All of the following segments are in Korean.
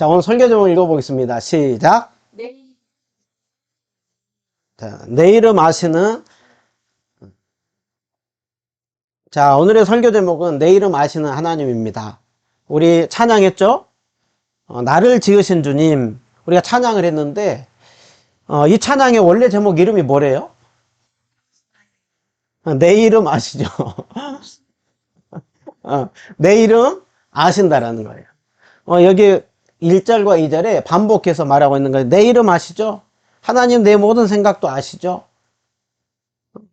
자, 오늘 설교 제목 읽어보겠습니다. 시작. 네. 자, 내 이름 아시는, 자, 오늘의 설교 제목은 내 이름 아시는 하나님입니다. 우리 찬양했죠? 나를 지으신 주님. 우리가 찬양을 했는데, 이 찬양의 원래 제목 이름이 뭐래요? 내 이름 아시죠? 내 이름 아신다라는 거예요. 여기 1절과 2절에 반복해서 말하고 있는 거예요. 내 이름 아시죠? 하나님 내 모든 생각도 아시죠?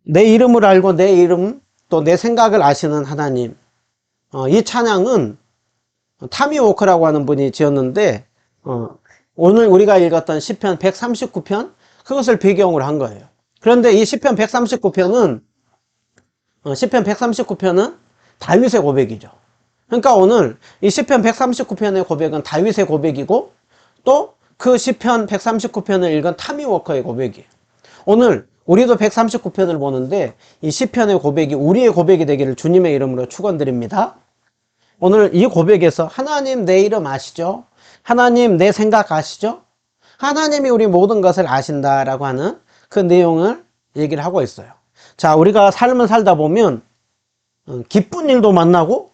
내 이름을 알고 내 이름 또 내 생각을 아시는 하나님. 이 찬양은 타미 워커라고 하는 분이 지었는데 오늘 우리가 읽었던 시편 139편 그것을 배경으로 한 거예요. 그런데 이 시편 139편은 다윗의 고백이죠. 그러니까 오늘 이 시편 139편의 고백은 다윗의 고백이고 또 그 시편 139편을 읽은 타미 워커의 고백이에요. 오늘 우리도 139편을 보는데 이 시편의 고백이 우리의 고백이 되기를 주님의 이름으로 축원드립니다. 오늘 이 고백에서 하나님 내 이름 아시죠? 하나님 내 생각 아시죠? 하나님이 우리 모든 것을 아신다라고 하는 그 내용을 얘기를 하고 있어요. 자, 우리가 삶을 살다 보면 기쁜 일도 만나고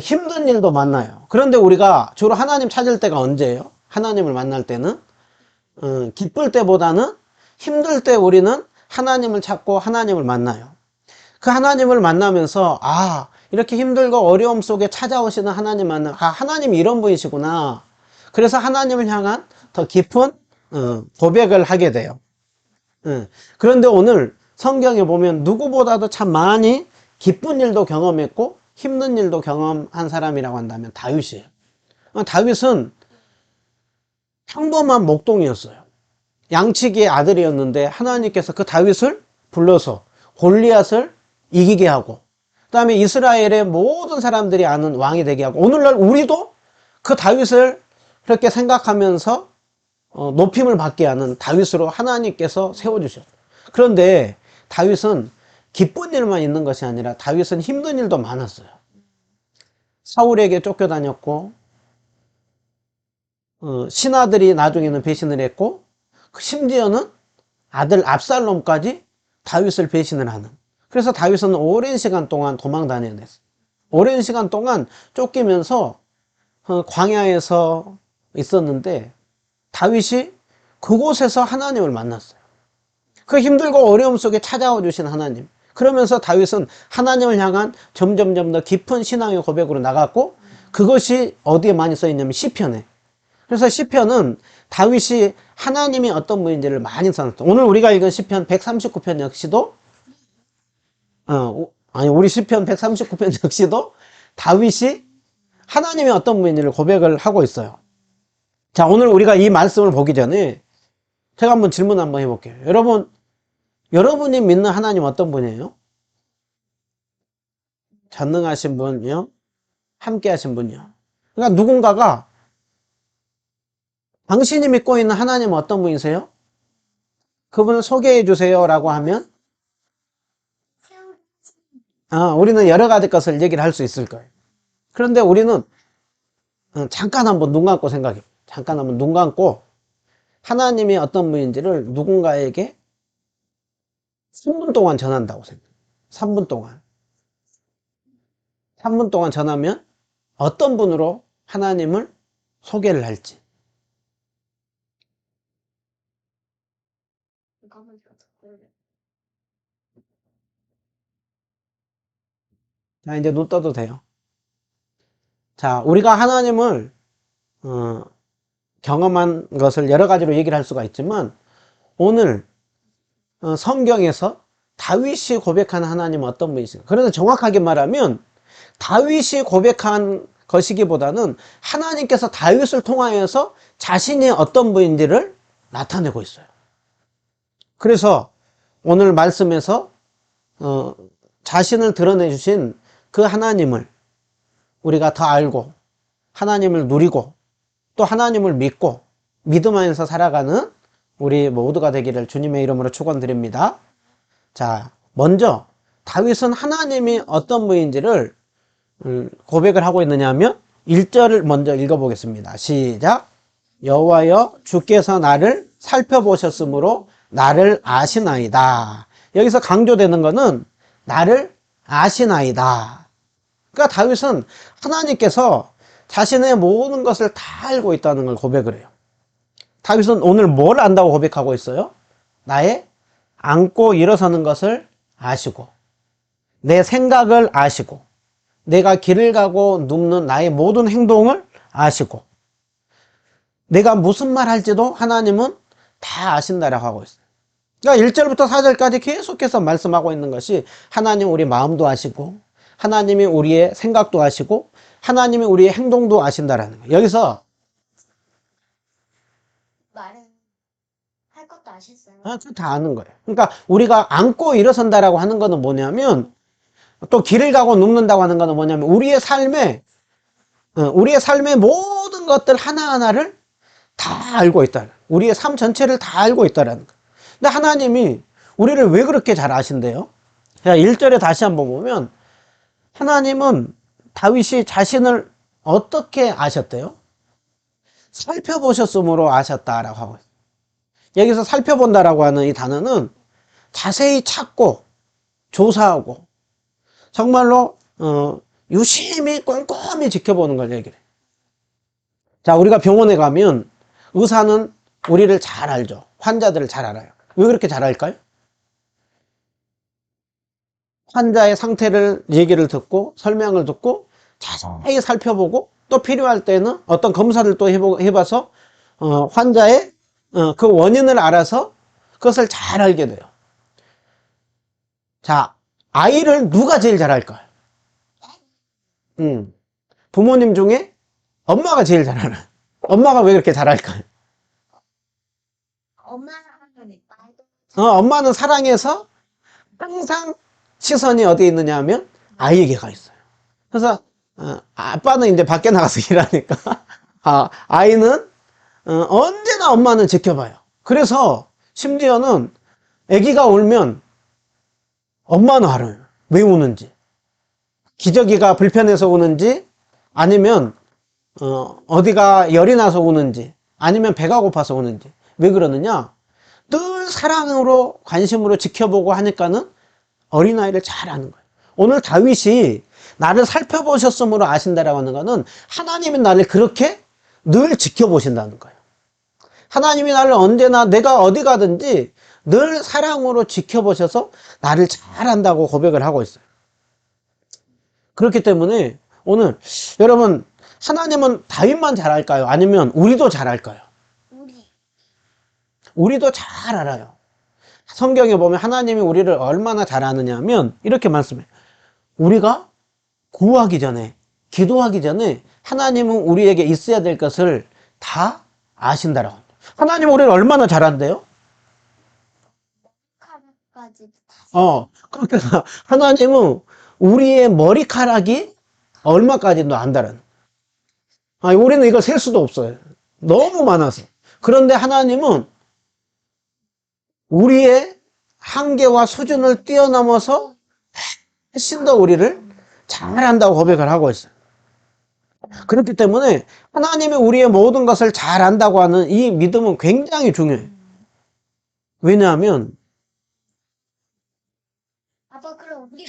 힘든 일도 만나요. 그런데 우리가 주로 하나님 찾을 때가 언제예요? 하나님을 만날 때는 기쁠 때보다는 힘들 때 우리는 하나님을 찾고 하나님을 만나요. 그 하나님을 만나면서 이렇게 힘들고 어려움 속에 찾아오시는 하나님 만나 하나님이 이런 분이시구나. 그래서 하나님을 향한 더 깊은 고백을 하게 돼요. 그런데 오늘 성경에 보면 누구보다도 참 많이 기쁜 일도 경험했고 힘든 일도 경험한 사람이라고 한다면 다윗이에요. 다윗은 평범한 목동이었어요. 양치기의 아들이었는데 하나님께서 그 다윗을 불러서 골리앗을 이기게 하고 그 다음에 이스라엘의 모든 사람들이 아는 왕이 되게 하고 오늘날 우리도 그 다윗을 그렇게 생각하면서 높임을 받게 하는 다윗으로 하나님께서 세워주셨어요. 그런데 다윗은 기쁜 일만 있는 것이 아니라 다윗은 힘든 일도 많았어요. 사울에게 쫓겨다녔고 신하들이 나중에는 배신을 했고 심지어는 아들 압살롬까지 다윗을 배신을 하는. 그래서 다윗은 오랜 시간 동안 도망 다녀냈어요. 오랜 시간 동안 쫓기면서 광야에서 있었는데 다윗이 그곳에서 하나님을 만났어요. 그 힘들고 어려움 속에 찾아와 주신 하나님. 그러면서 다윗은 하나님을 향한 점점 더 깊은 신앙의 고백으로 나갔고 그것이 어디에 많이 써있냐면 시편에. 그래서 시편은 다윗이 하나님이 어떤 분인지를 많이 써놨어요. 오늘 우리가 읽은 시편 139편 역시도 우리 시편 139편 역시도 다윗이 하나님이 어떤 분인지를 고백을 하고 있어요. 자, 오늘 우리가 이 말씀을 보기 전에 제가 한번 질문 한번 해볼게요. 여러분이 믿는 하나님 어떤 분이에요? 전능하신 분이요? 함께 하신 분이요? 그러니까 누군가가 당신이 믿고 있는 하나님은 어떤 분이세요? 그분을 소개해 주세요 라고 하면 우리는 여러 가지 것을 얘기를 할 수 있을 거예요. 그런데 우리는 잠깐 한번 눈 감고 생각해요. 잠깐 한번 눈 감고 하나님이 어떤 분인지를 누군가에게 3분 동안 전한다고 생각해요. 3분 동안. 3분 동안 전하면 어떤 분으로 하나님을 소개를 할지. 자, 이제 눈 떠도 돼요. 자, 우리가 하나님을 경험한 것을 여러 가지로 얘기를 할 수가 있지만 오늘 성경에서 다윗이 고백한 하나님은 어떤 분이신가? 그래서 정확하게 말하면 다윗이 고백한 것이기보다는 하나님께서 다윗을 통하여서 자신이 어떤 분인지를 나타내고 있어요. 그래서 오늘 말씀에서 자신을 드러내 주신 그 하나님을 우리가 더 알고 하나님을 누리고 또 하나님을 믿고 믿음 안에서 살아가는 우리 모두가 되기를 주님의 이름으로 축원드립니다. 자, 먼저 다윗은 하나님이 어떤 분인지를 고백을 하고 있느냐 하면 1절을 먼저 읽어보겠습니다. 시작. 여호와여 주께서 나를 살펴보셨으므로 나를 아시나이다. 여기서 강조되는 것은 나를 아시나이다. 그러니까 다윗은 하나님께서 자신의 모든 것을 다 알고 있다는 걸 고백을 해요. 다윗은 오늘 뭘 안다고 고백하고 있어요? 나의 앉고 일어서는 것을 아시고, 내 생각을 아시고, 내가 길을 가고 눕는 나의 모든 행동을 아시고, 내가 무슨 말 할지도 하나님은 다 아신다라고 하고 있어요. 그러니까 1절부터 4절까지 계속해서 말씀하고 있는 것이 하나님 우리 마음도 아시고, 하나님이 우리의 생각도 아시고, 하나님이 우리의 행동도 아신다라는 거예요. 여기서 말은 할 것도 아셨어요. 다 아는 거예요. 그러니까 우리가 앉고 일어선다라고 하는 거는 뭐냐면, 또 길을 가고 눕는다고 하는 거는 뭐냐면 우리의 삶의 모든 것들 하나하나를 다 알고 있다. 우리의 삶 전체를 다 알고 있다라는 거. 근데 하나님이 우리를 왜 그렇게 잘 아신대요? 자, 1절에 다시 한번 보면 하나님은 다윗이 자신을 어떻게 아셨대요? 살펴보셨으므로 아셨다라고 하고 있어요. 여기서 살펴본다라고 하는 이 단어는 자세히 찾고 조사하고 정말로 유심히 꼼꼼히 지켜보는 걸 얘기를 해요. 자, 우리가 병원에 가면 의사는 우리를 잘 알죠. 환자들을 잘 알아요. 왜 그렇게 잘 알까요? 환자의 상태를 얘기를 듣고 설명을 듣고 자세히 살펴보고 또 필요할 때는 어떤 검사를 또 해봐서 환자의 그 원인을 알아서 그것을 잘 알게 돼요. 자, 아이를 누가 제일 잘 알까요? 부모님 중에 엄마가 제일 잘 알아요. 엄마가 왜 그렇게 잘 알까요? 엄마는 사랑해서 항상 시선이 어디에 있느냐 하면 아이에게 가 있어요. 그래서 아빠는 이제 밖에 나가서 일하니까 아이는 언제나 엄마는 지켜봐요. 그래서 심지어는 아기가 울면 엄마는 알아요. 왜 우는지. 기저귀가 불편해서 우는지, 아니면 어디가 열이 나서 우는지, 아니면 배가 고파서 우는지. 왜 그러느냐? 늘 사랑으로 관심으로 지켜보고 하니까는 어린아이를 잘 아는 거예요. 오늘 다윗이 나를 살펴보셨으므로 아신다라고 하는 거는 하나님이 나를 그렇게 늘 지켜보신다는 거예요. 하나님이 나를 언제나 내가 어디 가든지 늘 사랑으로 지켜보셔서 나를 잘 안다고 고백을 하고 있어요. 그렇기 때문에 오늘 여러분, 하나님은 다윗만 잘 알까요? 아니면 우리도 잘 알까요? 우리도 잘 알아요. 성경에 보면 하나님이 우리를 얼마나 잘 아느냐 하면 이렇게 말씀해요. 우리가 구하기 전에, 기도하기 전에 하나님은 우리에게 있어야 될 것을 다 아신다라고 합니다. 하나님은 우리를 얼마나 잘 안대요? 그러니까 하나님은 우리의 머리카락이 얼마까지도 안다라는. 우리는 이걸 셀 수도 없어요. 너무 많아서. 그런데 하나님은 우리의 한계와 수준을 뛰어넘어서 훨씬 더 우리를 잘 안다고 고백을 하고 있어요. 그렇기 때문에 하나님이 우리의 모든 것을 잘 안다고 하는 이 믿음은 굉장히 중요해요. 왜냐하면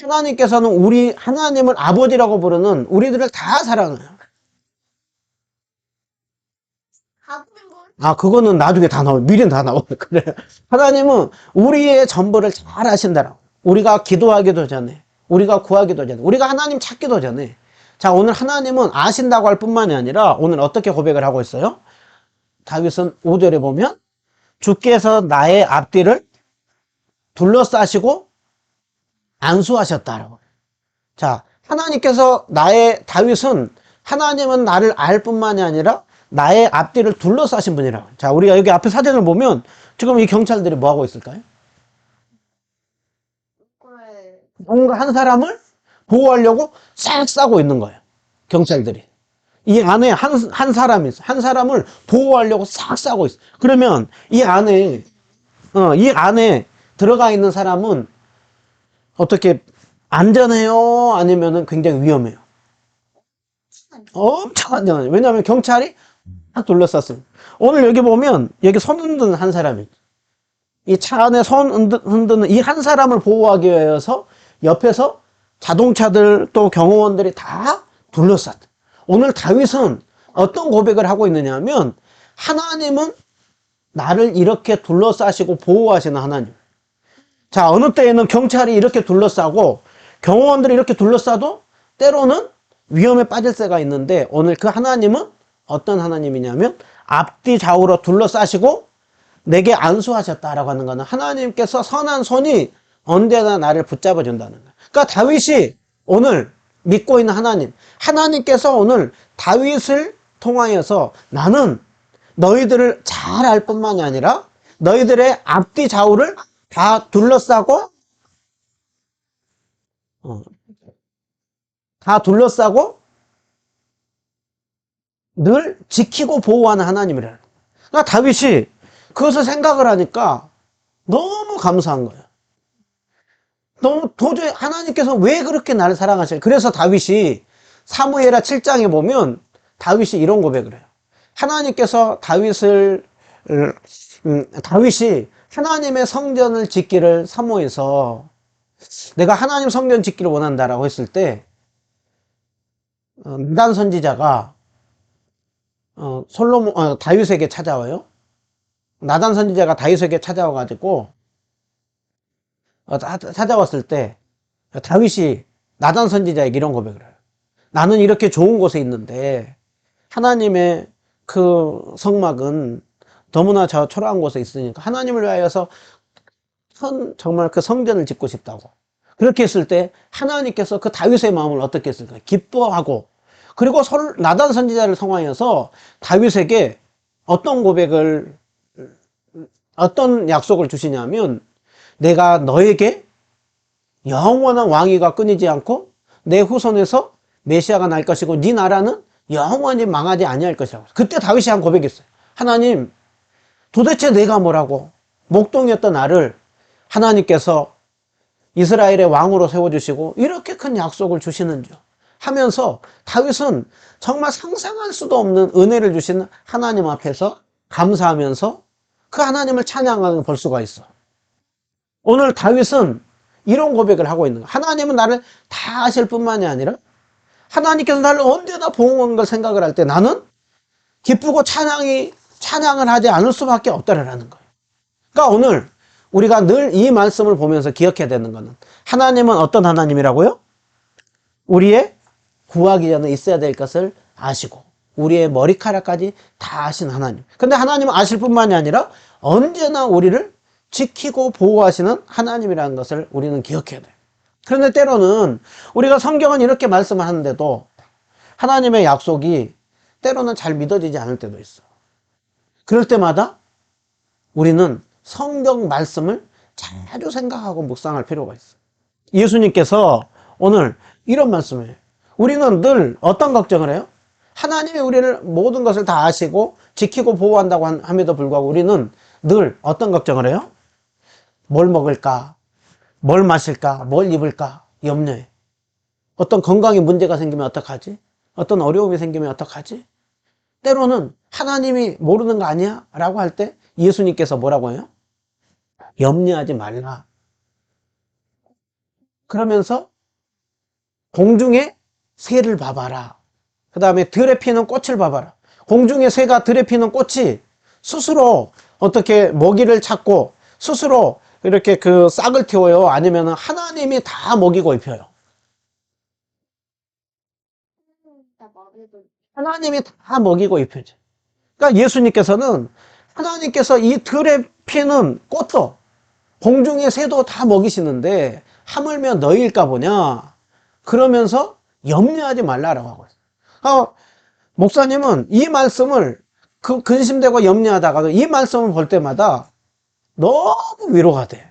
하나님께서는 하나님을 아버지라고 부르는 우리들을 다 사랑해요. 그거는 나중에 다 나와요. 미리는 다 나와요. 그래. 하나님은 우리의 전부를 잘 아신다라고. 우리가 기도하기도 전에, 우리가 구하기도 전에, 우리가 하나님 찾기도 전에. 자, 오늘 하나님은 아신다고 할 뿐만이 아니라 오늘 어떻게 고백을 하고 있어요? 다윗은 5절에 보면 주께서 나의 앞뒤를 둘러싸시고 안수하셨다라고. 자, 다윗은 하나님은 나를 알 뿐만이 아니라 나의 앞뒤를 둘러싸신 분이라고. 자, 우리가 여기 앞에 사진을 보면 지금 이 경찰들이 뭐 하고 있을까요? 뭔가 한 사람을 보호하려고 싹 싸고 있는 거예요. 경찰들이. 이 안에 한 사람이 있어. 한 사람을 보호하려고 싹 싸고 있어. 그러면 이 안에 들어가 있는 사람은 어떻게 안전해요? 아니면은 굉장히 위험해요? 안전하죠. 안전하죠. 왜냐하면 경찰이 딱 둘러쌌습니다. 오늘 여기 보면 여기 손 흔드는 한 사람이 이 차 안에 손 흔드는 이 한 사람을 보호하기 위해서 옆에서 자동차들 또 경호원들이 다 둘러쌌다. 오늘 다윗은 어떤 고백을 하고 있느냐 하면 하나님은 나를 이렇게 둘러싸시고 보호하시는 하나님. 자, 어느 때에는 경찰이 이렇게 둘러싸고 경호원들이 이렇게 둘러싸도 때로는 위험에 빠질 때가 있는데 오늘 그 하나님은 어떤 하나님이냐면 앞뒤 좌우로 둘러싸시고 내게 안수하셨다라고 하는 거는 하나님께서 선한 손이 언제나 나를 붙잡아 준다는 거예요. 그러니까 다윗이 오늘 믿고 있는 하나님께서 오늘 다윗을 통하여서 나는 너희들을 잘 알 뿐만이 아니라 너희들의 앞뒤 좌우를 다 둘러싸고 늘 지키고 보호하는 하나님이라. 그러니까 다윗이 그것을 생각을 하니까 너무 감사한 거예요. 너무 도저히 하나님께서 왜 그렇게 나를 사랑하실까? 그래서 다윗이 사무엘하 7장에 보면 다윗이 이런 고백을 해요. 하나님께서 다윗이 하나님의 성전을 짓기를 사모해서 내가 하나님 성전 짓기를 원한다라고 했을 때 나단 선지자가 다윗에게 찾아와요. 나단 선지자가 다윗에게 찾아와가지고 찾아왔을 때 다윗이 나단 선지자에게 이런 고백을 해요. 나는 이렇게 좋은 곳에 있는데 하나님의 그 성막은 너무나 저 초라한 곳에 있으니까 하나님을 위하여서 정말 그 성전을 짓고 싶다고. 그렇게 했을 때 하나님께서 그 다윗의 마음을 어떻게 했을까? 기뻐하고 그리고 나단 선지자를 통하여서 다윗에게 어떤 약속을 주시냐면 내가 너에게 영원한 왕위가 끊이지 않고 내 후손에서 메시아가 날 것이고 네 나라는 영원히 망하지 아니할 것이라고. 그때 다윗이 한 고백이 있어요. 하나님, 도대체 내가 뭐라고 목동이었던 나를 하나님께서 이스라엘의 왕으로 세워주시고 이렇게 큰 약속을 주시는 줄 하면서 다윗은 정말 상상할 수도 없는 은혜를 주신 하나님 앞에서 감사하면서 그 하나님을 찬양하는 걸 볼 수가 있어. 오늘 다윗은 이런 고백을 하고 있는 거야. 하나님은 나를 다 아실 뿐만이 아니라 하나님께서 나를 언제나 보호하는 걸 생각을 할 때 나는 기쁘고 찬양을 하지 않을 수밖에 없다라는 거예요. 그러니까 오늘 우리가 늘 이 말씀을 보면서 기억해야 되는 거는 하나님은 어떤 하나님이라고요? 우리의 구하기 전에 있어야 될 것을 아시고 우리의 머리카락까지 다 아신 하나님. 근데 하나님은 아실 뿐만이 아니라 언제나 우리를 지키고 보호하시는 하나님이라는 것을 우리는 기억해야 돼요. 그런데 때로는 우리가 성경은 이렇게 말씀을 하는데도 하나님의 약속이 때로는 잘 믿어지지 않을 때도 있어. 그럴 때마다 우리는 성경 말씀을 자주 생각하고 묵상할 필요가 있어. 예수님께서 오늘 이런 말씀을 해요. 우리는 늘 어떤 걱정을 해요? 하나님이 우리를 모든 것을 다 아시고 지키고 보호한다고 함에도 불구하고 우리는 늘 어떤 걱정을 해요? 뭘 먹을까? 뭘 마실까? 뭘 입을까? 염려해. 어떤 건강에 문제가 생기면 어떡하지? 어떤 어려움이 생기면 어떡하지? 때로는 하나님이 모르는 거 아니야? 라고 할 때 예수님께서 뭐라고 해요? 염려하지 말라. 그러면서 공중의 새를 봐봐라. 그 다음에 들에 피는 꽃을 봐봐라. 공중의 새가 들에 피는 꽃이 스스로 어떻게 먹이를 찾고 스스로 이렇게 그 싹을 틔워요? 아니면 하나님이 다 먹이고 입혀요? 하나님이 다 먹이고 입혀죠. 그러니까 예수님께서는 하나님께서 이 들에 피는 꽃도 공중의 새도 다 먹이시는데 하물며 너희일까 보냐? 그러면서 염려하지 말라라고 하고 있어요. 목사님은 이 말씀을 근심되고 염려하다가도 이 말씀을 볼 때마다 너무 위로가 돼.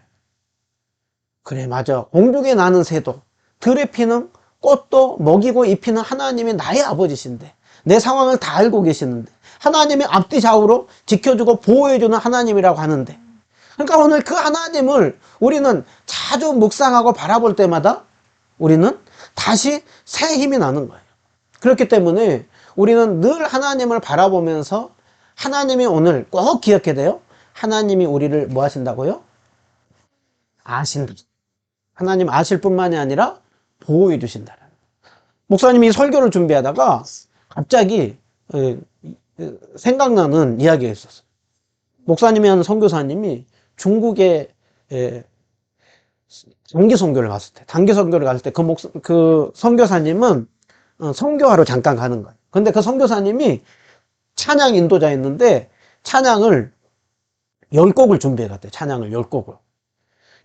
그래, 맞아. 공중에 나는 새도 들에 피는 꽃도 먹이고 입히는 하나님이 나의 아버지신데 내 상황을 다 알고 계시는데 하나님이 앞뒤 좌우로 지켜주고 보호해주는 하나님이라고 하는데 그러니까 오늘 그 하나님을 우리는 자주 묵상하고 바라볼 때마다 우리는 다시 새 힘이 나는 거예요. 그렇기 때문에 우리는 늘 하나님을 바라보면서 하나님이 오늘 꼭 기억해야 돼요. 하나님이 우리를 뭐 하신다고요? 아신다. 하나님 아실 뿐만이 아니라 보호해 주신다. 목사님이 이 설교를 준비하다가 갑자기 생각나는 이야기가 있었어요. 목사님이 하는 선교사님이 중국에 단기 선교를 갔을 때, 단기 선교를 갔을 때 그 선교사님은 선교하러 잠깐 가는 거예요. 근데 그 선교사님이 찬양 인도자였는데 찬양을 10곡을 준비해 갔대요. 찬양을 10곡을.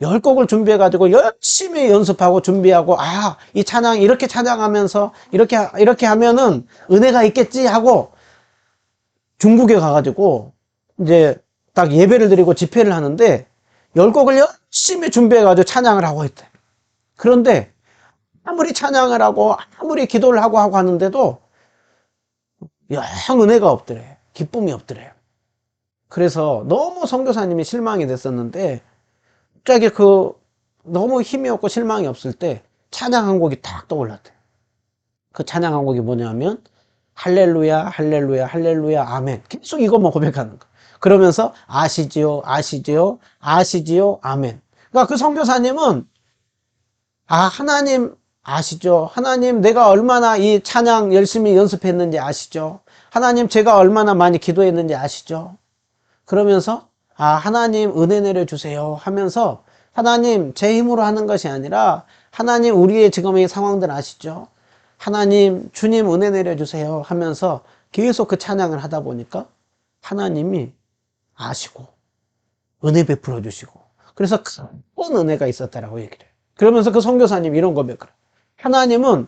10곡을 준비해 가지고 열심히 연습하고 준비하고, 아, 이 찬양 이렇게 찬양하면서 이렇게 하면은 은혜가 있겠지 하고 중국에 가가지고 이제 딱 예배를 드리고 집회를 하는데 10곡을 열심히 준비해 가지고 찬양을 하고 있대. 그런데 아무리 찬양을 하고 아무리 기도를 하고 하는데도 영 은혜가 없더래. 기쁨이 없더래요. 그래서 너무 선교사님이 실망이 됐었는데 갑자기 너무 힘이 없고 실망이 없을 때 찬양 한 곡이 딱 떠올랐대. 그 찬양 한 곡이 뭐냐면 할렐루야 할렐루야 할렐루야 아멘. 계속 이것만 고백하는 거. 그러면서 아시지요 아시지요 아시지요 아멘. 그러니까 그 선교사님은 하나님 아시죠? 하나님 내가 얼마나 이 찬양 열심히 연습했는지 아시죠? 하나님 제가 얼마나 많이 기도했는지 아시죠? 그러면서 하나님 은혜 내려주세요 하면서 하나님 제 힘으로 하는 것이 아니라 하나님 우리의 지금의 상황들 아시죠? 하나님 주님 은혜 내려주세요 하면서 계속 그 찬양을 하다 보니까 하나님이 아시고 은혜 베풀어 주시고 그래서 큰 은혜가 있었다라고 얘기를 해요. 그러면서 그 선교사님이 이런 고백을 해요. 하나님은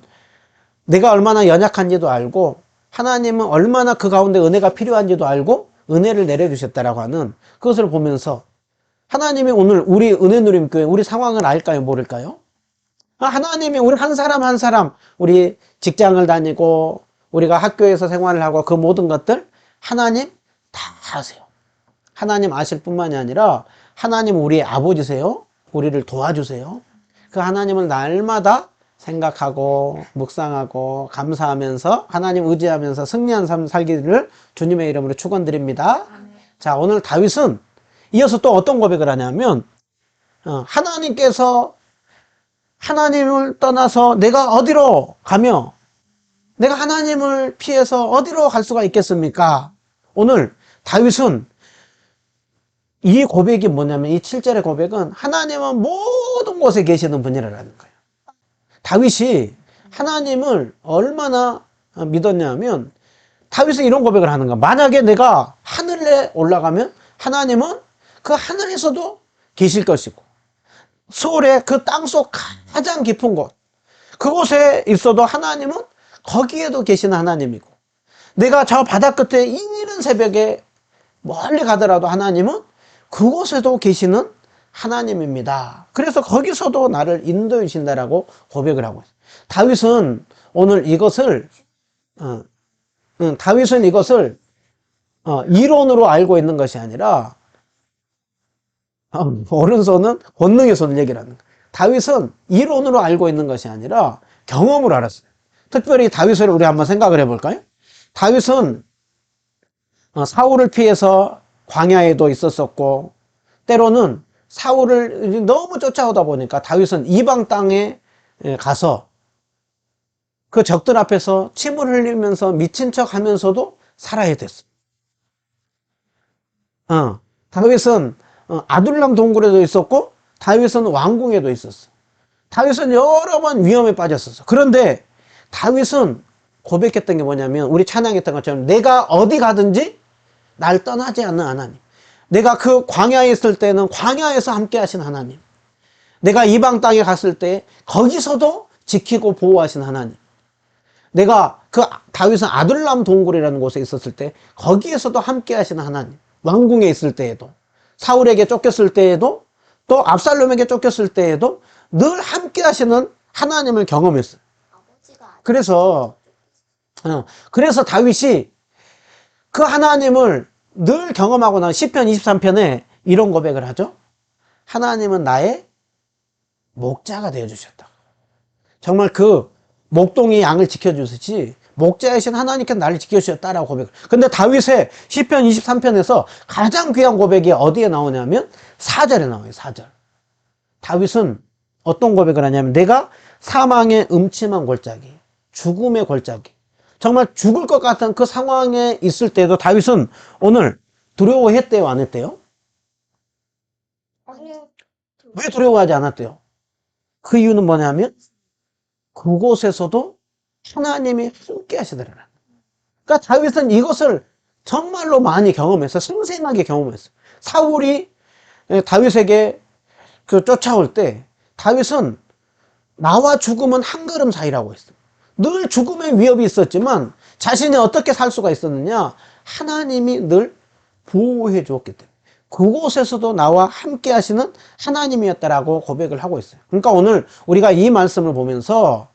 내가 얼마나 연약한지도 알고 하나님은 얼마나 그 가운데 은혜가 필요한지도 알고 은혜를 내려주셨다라고 하는 그것을 보면서 하나님이 오늘 우리 은혜누림교회 우리 상황을 알까요? 모를까요? 하나님이 우리 한 사람 한 사람 우리 직장을 다니고 우리가 학교에서 생활을 하고 그 모든 것들 하나님 다 아세요. 하나님 아실 뿐만이 아니라 하나님 우리의 아버지세요. 우리를 도와주세요. 그 하나님을 날마다 생각하고 묵상하고 감사하면서 하나님 의지하면서 승리한 삶 살기를 주님의 이름으로 축원드립니다. 자, 오늘 다윗은 이어서 또 어떤 고백을 하냐면 하나님께서 하나님을 떠나서 내가 어디로 가며 내가 하나님을 피해서 어디로 갈 수가 있겠습니까? 오늘 다윗은 이 고백이 뭐냐면 이 7절의 고백은 하나님은 모든 곳에 계시는 분이라는 거예요. 다윗이 하나님을 얼마나 믿었냐면 다윗은 이런 고백을 하는 거야. 만약에 내가 하늘에 올라가면 하나님은 그 하늘에서도 계실 것이고 서울의 그 땅속 가장 깊은 곳 그곳에 있어도 하나님은 거기에도 계시는 하나님이고 내가 저 바다 끝에 이른 새벽에 멀리 가더라도 하나님은 그곳에도 계시는 하나님입니다. 그래서 거기서도 나를 인도해 주신다라고 고백을 하고 있어요. 다윗은 오늘 이것을 이론으로 알고 있는 것이 아니라 오른손은 권능의 손을 얘기를 하는 거예요. 다윗은 이론으로 알고 있는 것이 아니라 경험으로 알았어요. 특별히 다윗을 우리 한번 생각을 해볼까요? 다윗은 사울을 피해서 광야에도 있었었고 때로는 사울을 너무 쫓아오다 보니까 다윗은 이방 땅에 가서 그 적들 앞에서 침을 흘리면서 미친 척 하면서도 살아야 됐어. 다윗은 아둘람 동굴에도 있었고 다윗은 왕궁에도 있었어. 다윗은 여러 번 위험에 빠졌었어. 그런데 다윗은 고백했던 게 뭐냐면 우리 찬양했던 것처럼 내가 어디 가든지 날 떠나지 않는 하나님. 내가 그 광야에 있을 때는 광야에서 함께 하신 하나님. 내가 이방 땅에 갔을 때 거기서도 지키고 보호하신 하나님. 내가 다윗은 아둘람 동굴이라는 곳에 있었을 때 거기에서도 함께 하신 하나님. 왕궁에 있을 때에도 사울에게 쫓겼을 때에도 또 압살롬에게 쫓겼을 때에도 늘 함께 하시는 하나님을 경험했어요. 그래서 다윗이 그 하나님을 늘 경험하고 난 시편 23편에 이런 고백을 하죠. 하나님은 나의 목자가 되어주셨다. 정말 그 목동이 양을 지켜주듯이 목자이신 하나님께서 나를 지켜주셨다라고 고백을. 근데 다윗의 시편 23편에서 가장 귀한 고백이 어디에 나오냐면 4절에 나와요. 4절. 다윗은 어떤 고백을 하냐면 내가 사망의 음침한 골짜기, 죽음의 골짜기, 정말 죽을 것 같은 그 상황에 있을 때도 다윗은 오늘 두려워했대요, 안 했대요? 아니, 왜 두려워하지 않았대요? 그 이유는 뭐냐면 그곳에서도 하나님이 함께 하시더라. 그러니까 다윗은 이것을 정말로 많이 경험했어요. 생생하게 경험했어요. 사울이 다윗에게 쫓아올 때 다윗은 나와 죽음은 한 걸음 사이라고 했어요. 늘 죽음의 위협이 있었지만 자신이 어떻게 살 수가 있었느냐? 하나님이 늘 보호해 주었기 때문에 그곳에서도 나와 함께 하시는 하나님이었다라고 고백을 하고 있어요. 그러니까 오늘 우리가 이 말씀을 보면서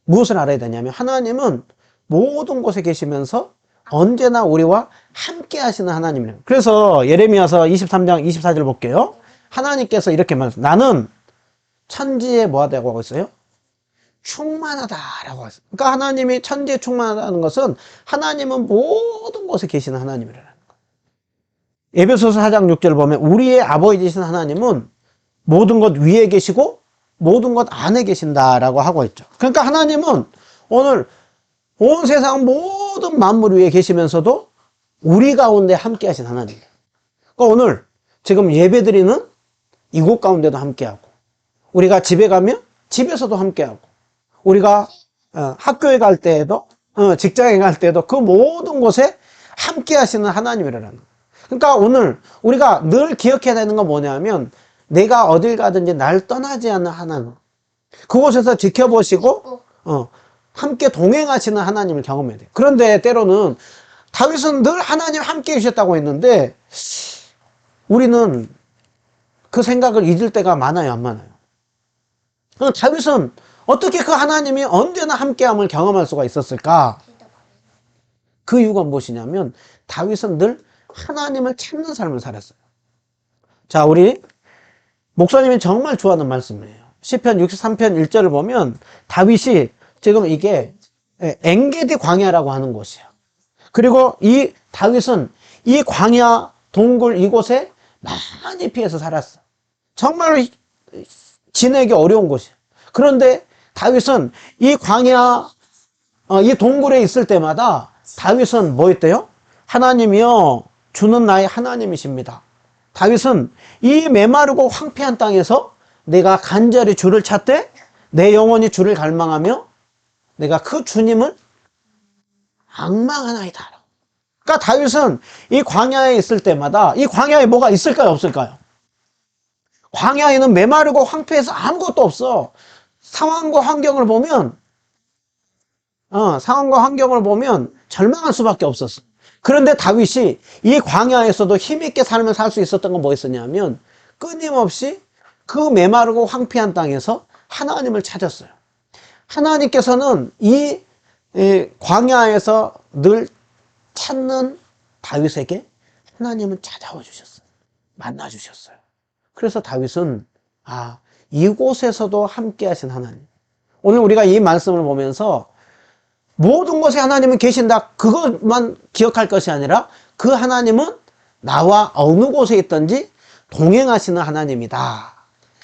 무엇을 알아야 되냐면 하나님은 모든 곳에 계시면서 언제나 우리와 함께 하시는 하나님이에요. 그래서 예레미야서 23장 24절 볼게요. 하나님께서 이렇게 말씀하세요. 나는 천지에 뭐하다고 하고 있어요? 충만하다라고 하세요. 그러니까 하나님이 천지에 충만하다는 것은 하나님은 모든 곳에 계시는 하나님이라는 거예요. 에베소서 4장 6절 보면 우리의 아버지이신 하나님은 모든 것 위에 계시고 모든 것 안에 계신다라고 하고 있죠. 그러니까 하나님은 오늘 온 세상 모든 만물 위에 계시면서도 우리 가운데 함께 하신 하나님이에요. 그러니까 오늘 지금 예배 드리는 이곳 가운데도 함께하고 우리가 집에 가면 집에서도 함께하고 우리가 학교에 갈 때에도 직장에 갈 때에도 그 모든 곳에 함께 하시는 하나님이라는 거예요. 그러니까 오늘 우리가 늘 기억해야 되는 건 뭐냐면 내가 어딜 가든지 날 떠나지 않는 하나님, 그곳에서 지켜보시고 함께 동행하시는 하나님을 경험해야 돼요. 그런데 때로는 다윗은 늘 하나님 함께 해주셨다고 했는데 우리는 그 생각을 잊을 때가 많아요, 안 많아요? 다윗은 어떻게 그 하나님이 언제나 함께함을 경험할 수가 있었을까? 그 이유가 무엇이냐면 다윗은 늘 하나님을 찾는 삶을 살았어요. 자, 우리 목사님이 정말 좋아하는 말씀이에요. 시편 63편 1절을 보면 다윗이 지금 이게 엔게디 광야라고 하는 곳이에요. 그리고 이 다윗은 이 광야 동굴 이곳에 많이 피해서 살았어. 정말 지내기 어려운 곳이에요. 그런데 다윗은 이 광야 이 동굴에 있을 때마다 다윗은 뭐 했대요? 하나님이여 주는 나의 하나님이십니다. 다윗은 이 메마르고 황폐한 땅에서 내가 간절히 주를 찾되 내 영혼이 주를 갈망하며 내가 그 주님을 앙망하나이다. 그러니까 다윗은 이 광야에 있을 때마다 이 광야에 뭐가 있을까요, 없을까요? 광야에는 메마르고 황폐해서 아무것도 없어. 상황과 환경을 보면 절망할 수밖에 없었어. 그런데 다윗이 이 광야에서도 힘있게 삶을 살 수 있었던 건 뭐였었냐면 끊임없이 그 메마르고 황폐한 땅에서 하나님을 찾았어요. 하나님께서는 이 광야에서 늘 찾는 다윗에게 하나님은 찾아와 주셨어요. 만나 주셨어요. 그래서 다윗은 이곳에서도 함께 하신 하나님. 오늘 우리가 이 말씀을 보면서 모든 곳에 하나님은 계신다, 그것만 기억할 것이 아니라 그 하나님은 나와 어느 곳에 있든지 동행하시는 하나님이다.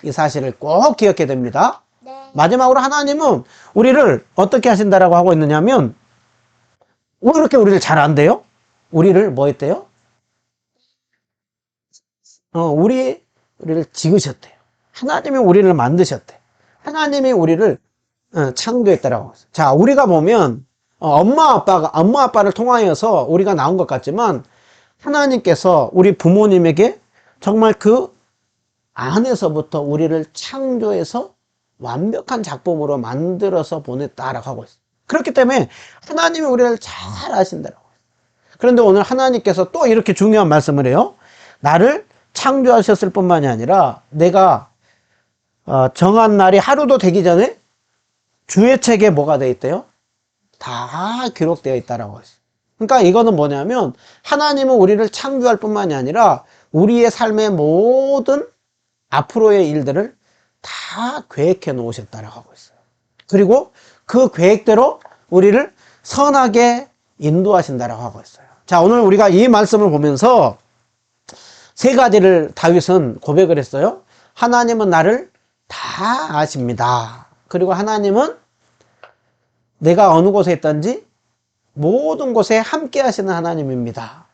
이 사실을 꼭 기억해야 됩니다. 네. 마지막으로 하나님은 우리를 어떻게 하신다라고 하고 있느냐면 왜 그렇게 우리를 잘 안대요? 우리를 뭐 했대요? 우리를 지으셨대요. 하나님이 우리를 만드셨대. 하나님이 우리를 창조했다라고 했어요. 자, 우리가 보면 엄마 아빠를 통하여서 우리가 나온 것 같지만 하나님께서 우리 부모님에게 정말 그 안에서부터 우리를 창조해서 완벽한 작품으로 만들어서 보냈다라고 하고 있어요. 그렇기 때문에 하나님이 우리를 잘 아신다라고 했어요. 그런데 오늘 하나님께서 또 이렇게 중요한 말씀을 해요. 나를 창조하셨을 뿐만이 아니라 내가 정한 날이 하루도 되기 전에 주의 책에 뭐가 되어 있대요? 다 기록되어 있다라고 했어요. 그러니까 이거는 뭐냐면 하나님은 우리를 창조할 뿐만이 아니라 우리의 삶의 모든 앞으로의 일들을 다 계획해 놓으셨다라고 하고 있어요. 그리고 그 계획대로 우리를 선하게 인도하신다라고 하고 있어요. 자, 오늘 우리가 이 말씀을 보면서 세 가지를 다윗은 고백을 했어요. 하나님은 나를 다 아십니다. 그리고 하나님은 내가 어느 곳에 있든지 모든 곳에 함께 하시는 하나님입니다.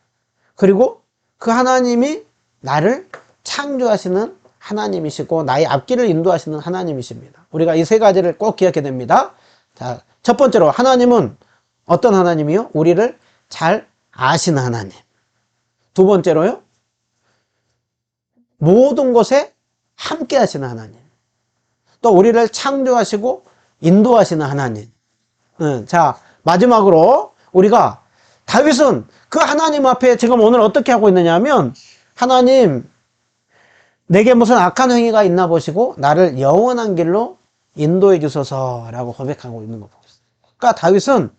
그리고 그 하나님이 나를 창조하시는 하나님이시고 나의 앞길을 인도하시는 하나님이십니다. 우리가 이 세 가지를 꼭 기억해야 됩니다. 자, 첫 번째로 하나님은 어떤 하나님이요? 우리를 잘 아시는 하나님. 두 번째로요? 모든 곳에 함께 하시는 하나님. 또 우리를 창조하시고 인도하시는 하나님. 자, 마지막으로 우리가 다윗은 그 하나님 앞에 지금 오늘 어떻게 하고 있느냐 하면 하나님 내게 무슨 악한 행위가 있나 보시고 나를 영원한 길로 인도해 주소서라고 고백하고 있는 거 보겠습니다. 그러니까 다윗은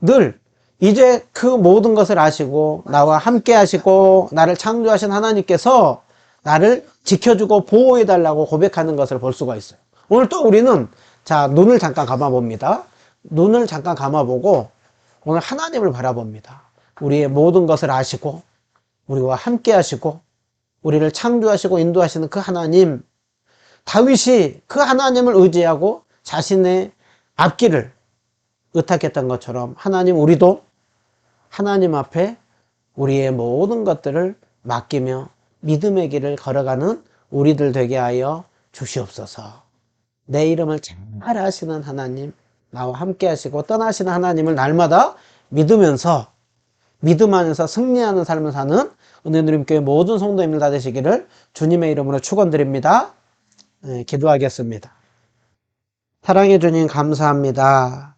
늘 이제 그 모든 것을 아시고 나와 함께 하시고 나를 창조하신 하나님께서 나를 지켜주고 보호해 달라고 고백하는 것을 볼 수가 있어요. 오늘 또 우리는 자, 눈을 잠깐 감아 봅니다. 눈을 잠깐 감아 보고 오늘 하나님을 바라봅니다. 우리의 모든 것을 아시고 우리와 함께 하시고 우리를 창조하시고 인도하시는 그 하나님, 다윗이 그 하나님을 의지하고 자신의 앞길을 의탁했던 것처럼 하나님, 우리도 하나님 앞에 우리의 모든 것들을 맡기며 믿음의 길을 걸어가는 우리들 되게 하여 주시옵소서. 내 이름을 잘 아시는 하나님, 나와 함께 하시고 떠나시는 하나님을 날마다 믿으면서 믿음 안에서 승리하는 삶을 사는 은혜누림교회 모든 성도님들 다 되시기를 주님의 이름으로 축원드립니다. 기도하겠습니다. 사랑해 주님 감사합니다.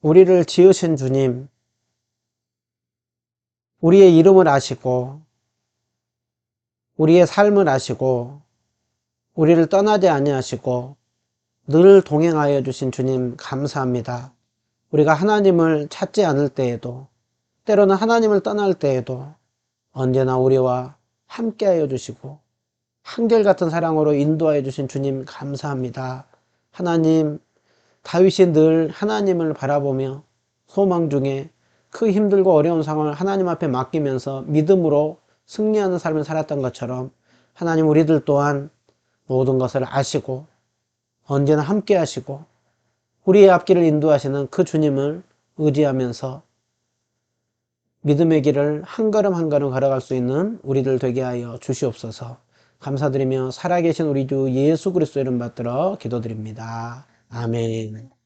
우리를 지으신 주님, 우리의 이름을 아시고 우리의 삶을 아시고 우리를 떠나지 아니하시고 늘 동행하여 주신 주님 감사합니다. 우리가 하나님을 찾지 않을 때에도 때로는 하나님을 떠날 때에도 언제나 우리와 함께하여 주시고 한결같은 사랑으로 인도하여 주신 주님 감사합니다. 하나님, 다윗이 늘 하나님을 바라보며 소망 중에 그 힘들고 어려운 상황을 하나님 앞에 맡기면서 믿음으로 승리하는 삶을 살았던 것처럼 하나님, 우리들 또한 모든 것을 아시고 언제나 함께 하시고 우리의 앞길을 인도하시는 그 주님을 의지하면서 믿음의 길을 한 걸음 한 걸음 걸어갈 수 있는 우리들 되게 하여 주시옵소서. 감사드리며 살아계신 우리 주 예수 그리스도 이름 받들어 기도드립니다. 아멘.